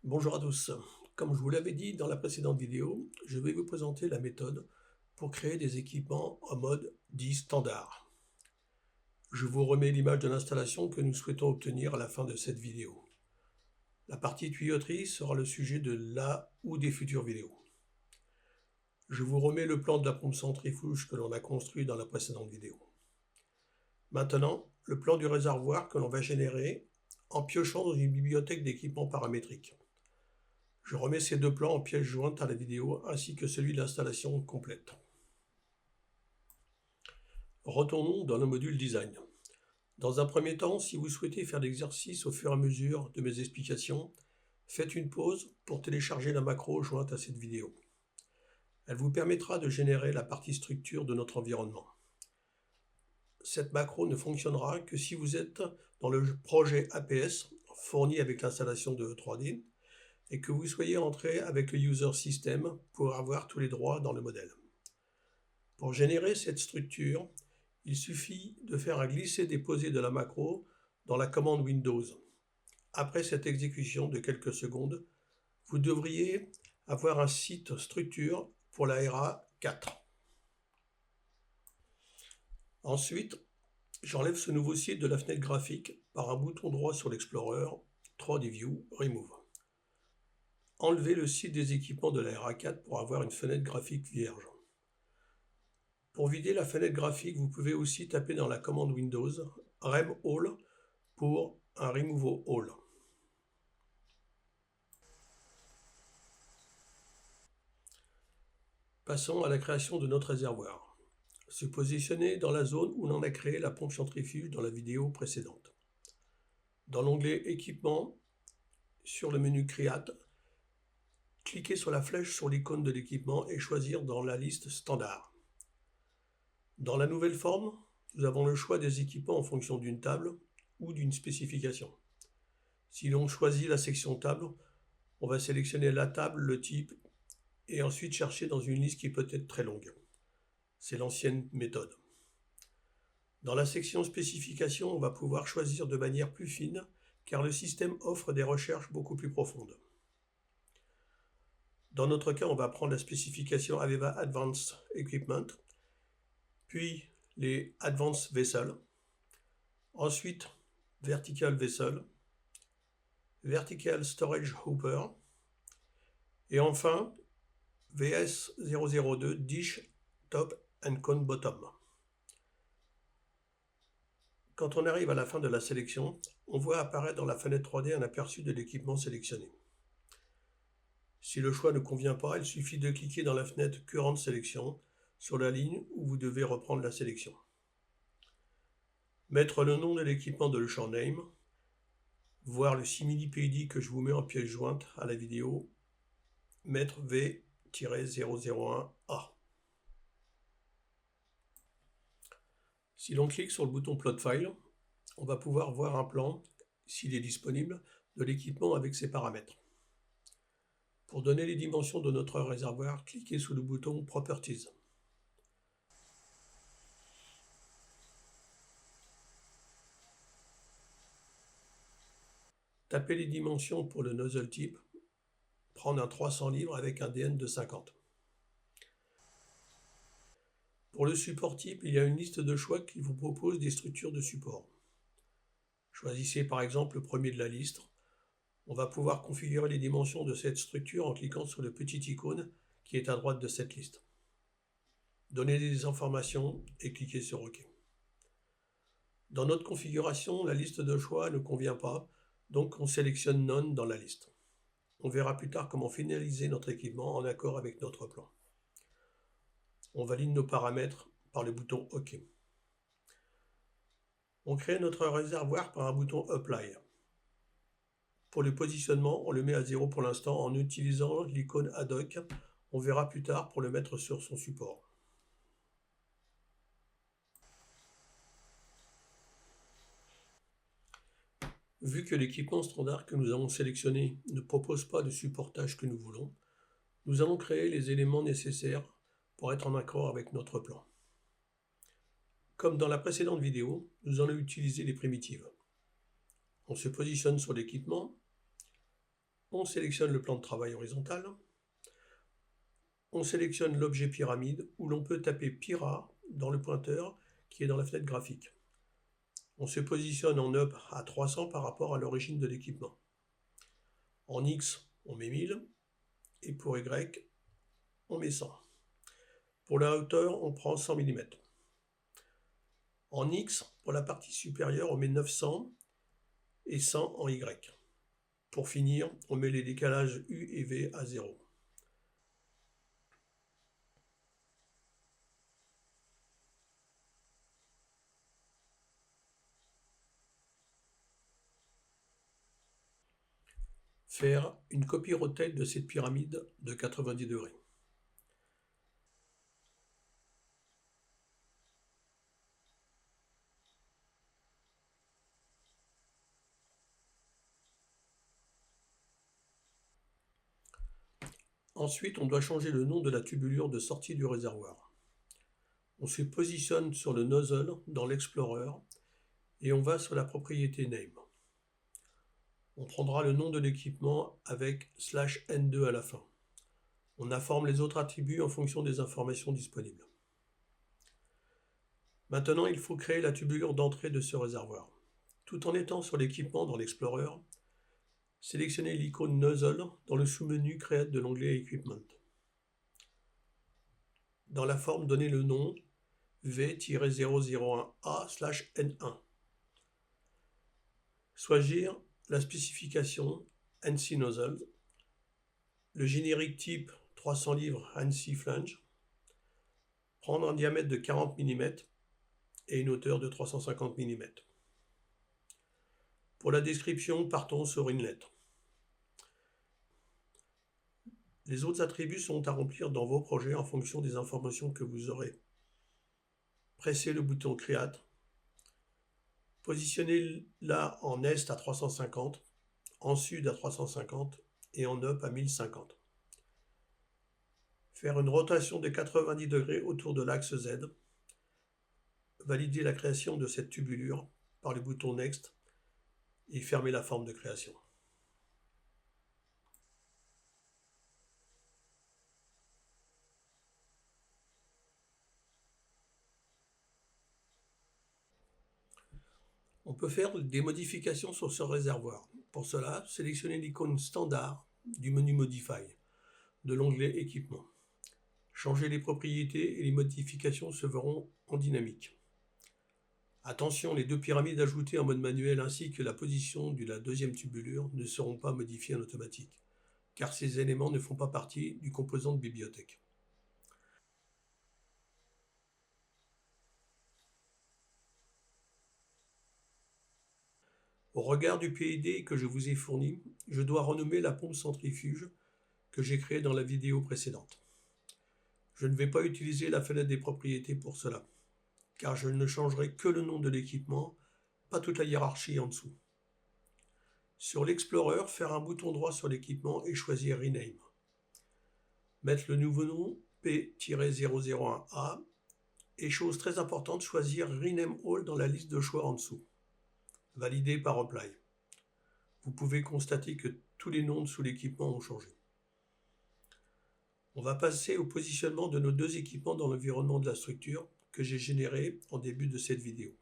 Bonjour à tous. Comme je vous l'avais dit dans la précédente vidéo, je vais vous présenter la méthode pour créer des équipements en mode dit standard. Je vous remets l'image de l'installation que nous souhaitons obtenir à la fin de cette vidéo. La partie tuyauterie sera le sujet de la ou des futures vidéos. Je vous remets le plan de la pompe centrifuge que l'on a construit dans la précédente vidéo. Maintenant, le plan du réservoir que l'on va générer en piochant dans une bibliothèque d'équipements paramétriques. Je remets ces deux plans en pièces jointes à la vidéo ainsi que celui de l'installation complète. Retournons dans le module design. Dans un premier temps, si vous souhaitez faire l'exercice au fur et à mesure de mes explications, faites une pause pour télécharger la macro jointe à cette vidéo. Elle vous permettra de générer la partie structure de notre environnement. Cette macro ne fonctionnera que si vous êtes dans le projet APS fourni avec l'installation de 3D et que vous soyez entré avec le user system pour avoir tous les droits dans le modèle. Pour générer cette structure, il suffit de faire un glisser-déposer de la macro dans la commande Windows. Après cette exécution de quelques secondes, vous devriez avoir un site structure pour la RA4. Ensuite, j'enlève ce nouveau site de la fenêtre graphique par un bouton droit sur l'Explorer, 3D View, Remove. Enlevez le site des équipements de la RA4 pour avoir une fenêtre graphique vierge. Pour vider la fenêtre graphique, vous pouvez aussi taper dans la commande Windows Rem All pour un Remove All. Passons à la création de notre réservoir. Se positionner dans la zone où l'on a créé la pompe centrifuge dans la vidéo précédente. Dans l'onglet Équipement, sur le menu Create, cliquez sur la flèche sur l'icône de l'équipement et choisir dans la liste Standard. Dans la nouvelle forme, nous avons le choix des équipements en fonction d'une table ou d'une spécification. Si l'on choisit la section table, on va sélectionner la table, le type, et ensuite chercher dans une liste qui peut être très longue. C'est l'ancienne méthode. Dans la section spécification, on va pouvoir choisir de manière plus fine, car le système offre des recherches beaucoup plus profondes. Dans notre cas, on va prendre la spécification Aveva Advanced Equipment, puis les Advanced Vessels, ensuite Vertical Vessel, Vertical Storage Hopper, et enfin VS002 Dish Top and Cone Bottom. Quand on arrive à la fin de la sélection, on voit apparaître dans la fenêtre 3D un aperçu de l'équipement sélectionné. Si le choix ne convient pas, il suffit de cliquer dans la fenêtre Current Selection sur la ligne où vous devez reprendre la sélection. Mettre le nom de l'équipement dans le champ Name, voir le simili-PID que je vous mets en pièce jointe à la vidéo, mettre V-001A. Si l'on clique sur le bouton Plot File, on va pouvoir voir un plan, s'il est disponible, de l'équipement avec ses paramètres. Pour donner les dimensions de notre réservoir, cliquez sous le bouton Properties. Tapez les dimensions pour le nozzle type, prendre un 300 livres avec un DN de 50. Pour le support type, il y a une liste de choix qui vous propose des structures de support. Choisissez par exemple le premier de la liste. On va pouvoir configurer les dimensions de cette structure en cliquant sur le petit icône qui est à droite de cette liste. Donnez des informations et cliquez sur OK. Dans notre configuration, la liste de choix ne convient pas, donc on sélectionne None dans la liste. On verra plus tard comment finaliser notre équipement en accord avec notre plan. On valide nos paramètres par le bouton OK. On crée notre réservoir par un bouton Apply. Pour le positionnement, on le met à 0 pour l'instant en utilisant l'icône ad hoc. On verra plus tard pour le mettre sur son support. Vu que l'équipement standard que nous avons sélectionné ne propose pas de supportage que nous voulons, nous allons créer les éléments nécessaires pour être en accord avec notre plan. Comme dans la précédente vidéo, nous allons utiliser les primitives. On se positionne sur l'équipement, On sélectionne le plan de travail horizontal. On sélectionne l'objet pyramide où l'on peut taper Pyra dans le pointeur qui est dans la fenêtre graphique. On se positionne en up à 300 par rapport à l'origine de l'équipement. En X, on met 1000 et pour Y, on met 100. Pour la hauteur, on prend 100 mm. En X, pour la partie supérieure, on met 900 et 100 en Y. Pour finir, on met les décalages U et V à 0. Faire une copie rotate de cette pyramide de 90 degrés. Ensuite, on doit changer le nom de la tubulure de sortie du réservoir. On se positionne sur le nozzle dans l'Explorer et on va sur la propriété Name. On prendra le nom de l'équipement avec /n2 à la fin. On informe les autres attributs en fonction des informations disponibles. Maintenant, il faut créer la tubulure d'entrée de ce réservoir. Tout en étant sur l'équipement dans l'Explorer, sélectionnez l'icône Nozzle dans le sous-menu Create de l'onglet Equipment. Dans la forme, donnez le nom V-001A/N1. Choisir la spécification ANSI Nozzle, le générique type 300 livres ANSI Flange, prendre un diamètre de 40 mm et une hauteur de 350 mm. Pour la description, partons sur une lettre. Les autres attributs sont à remplir dans vos projets en fonction des informations que vous aurez. Pressez le bouton Create. Positionnez-la en Est à 350, en Sud à 350 et en Up à 1050. Faire une rotation de 90 degrés autour de l'axe Z. Valider la création de cette tubulure par le bouton Next et fermer la forme de création. On peut faire des modifications sur ce réservoir. Pour cela, sélectionnez l'icône standard du menu Modify de l'onglet Équipement. Changez les propriétés et les modifications se verront en dynamique. Attention, les deux pyramides ajoutées en mode manuel ainsi que la position de la deuxième tubulure ne seront pas modifiées en automatique, car ces éléments ne font pas partie du composant de bibliothèque. Au regard du PID que je vous ai fourni, je dois renommer la pompe centrifuge que j'ai créée dans la vidéo précédente. Je ne vais pas utiliser la fenêtre des propriétés pour cela, car je ne changerai que le nom de l'équipement, pas toute la hiérarchie en dessous. Sur l'Explorer, faire un bouton droit sur l'équipement et choisir Rename. Mettre le nouveau nom P-001A et chose très importante, choisir Rename All dans la liste de choix en dessous. Valider par Apply. Vous pouvez constater que tous les noms sous l'équipement ont changé. On va passer au positionnement de nos deux équipements dans l'environnement de la structure que j'ai généré en début de cette vidéo.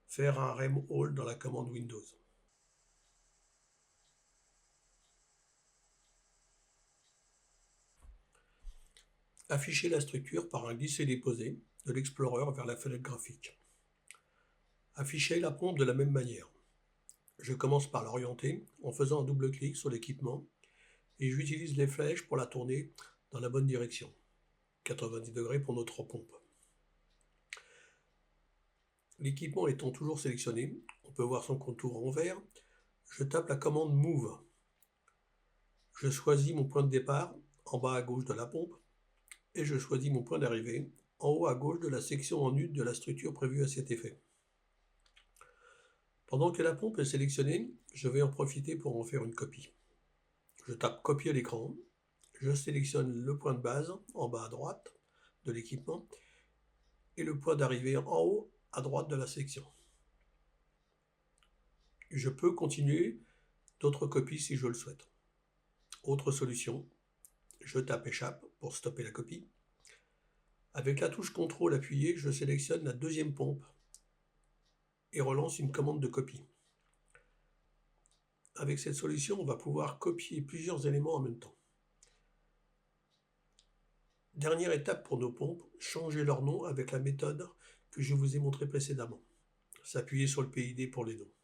Faire un Rem All dans la commande Windows. Afficher la structure par un glisser-déposer de l'Explorer vers la fenêtre graphique. Afficher la pompe de la même manière. Je commence par l'orienter en faisant un double-clic sur l'équipement et j'utilise les flèches pour la tourner dans la bonne direction. 90 degrés pour notre pompe. L'équipement étant toujours sélectionné, on peut voir son contour en vert. Je tape la commande Move. Je choisis mon point de départ en bas à gauche de la pompe et je choisis mon point d'arrivée en haut à gauche de la section en U de la structure prévue à cet effet. Pendant que la pompe est sélectionnée, je vais en profiter pour en faire une copie. Je tape Copier l'écran, je sélectionne le point de base en bas à droite de l'équipement et le point d'arrivée en haut à droite de la section. Je peux continuer d'autres copies si je le souhaite. Autre solution, je tape échappe pour stopper la copie. Avec la touche CTRL appuyée, je sélectionne la deuxième pompe et relance une commande de copie. Avec cette solution, on va pouvoir copier plusieurs éléments en même temps. Dernière étape pour nos pompes, changer leur nom avec la méthode que je vous ai montrée précédemment. S'appuyer sur le PID pour les noms.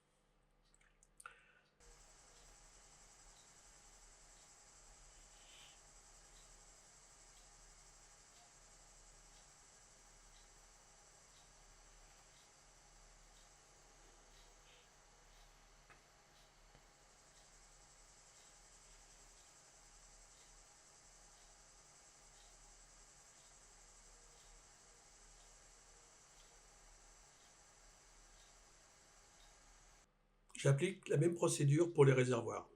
J'applique la même procédure pour les réservoirs.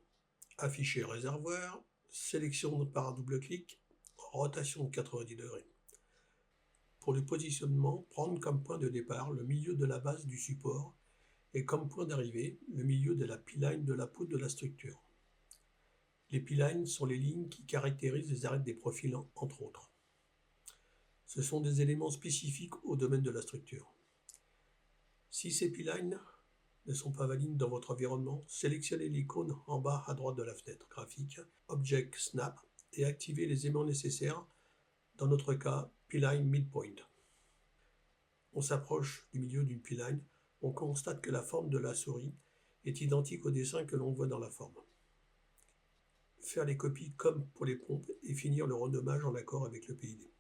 Afficher réservoir, sélection par double clic, rotation de 90 degrés. Pour le positionnement, prendre comme point de départ le milieu de la base du support et comme point d'arrivée le milieu de la P-line de la poutre de la structure. Les P-lines sont les lignes qui caractérisent les arêtes des profils, entre autres. Ce sont des éléments spécifiques au domaine de la structure. Si ces P-lines ne sont pas valides dans votre environnement, sélectionnez l'icône en bas à droite de la fenêtre graphique, Object Snap, et activez les aimants nécessaires, dans notre cas, P-line Midpoint. On s'approche du milieu d'une P-line, on constate que la forme de la souris est identique au dessin que l'on voit dans la forme. Faire les copies comme pour les pompes et finir le renommage en accord avec le PID.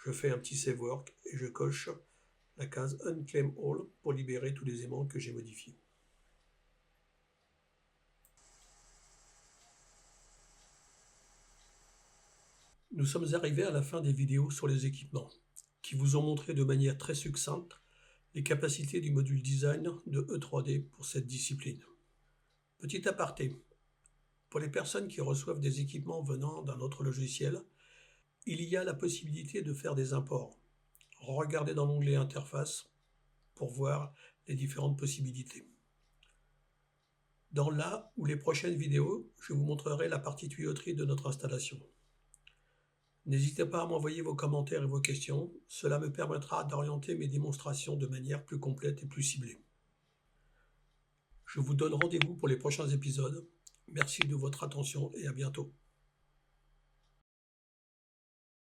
Je fais un petit save work et je coche la case Unclaim All pour libérer tous les aimants que j'ai modifiés. Nous sommes arrivés à la fin des vidéos sur les équipements, qui vous ont montré de manière très succincte les capacités du module design de E3D pour cette discipline. Petit aparté, pour les personnes qui reçoivent des équipements venant d'un autre logiciel, il y a la possibilité de faire des imports. Regardez dans l'onglet Interface pour voir les différentes possibilités. Dans la ou les prochaines vidéos, je vous montrerai la partie tuyauterie de notre installation. N'hésitez pas à m'envoyer vos commentaires et vos questions, cela me permettra d'orienter mes démonstrations de manière plus complète et plus ciblée. Je vous donne rendez-vous pour les prochains épisodes. Merci de votre attention et à bientôt.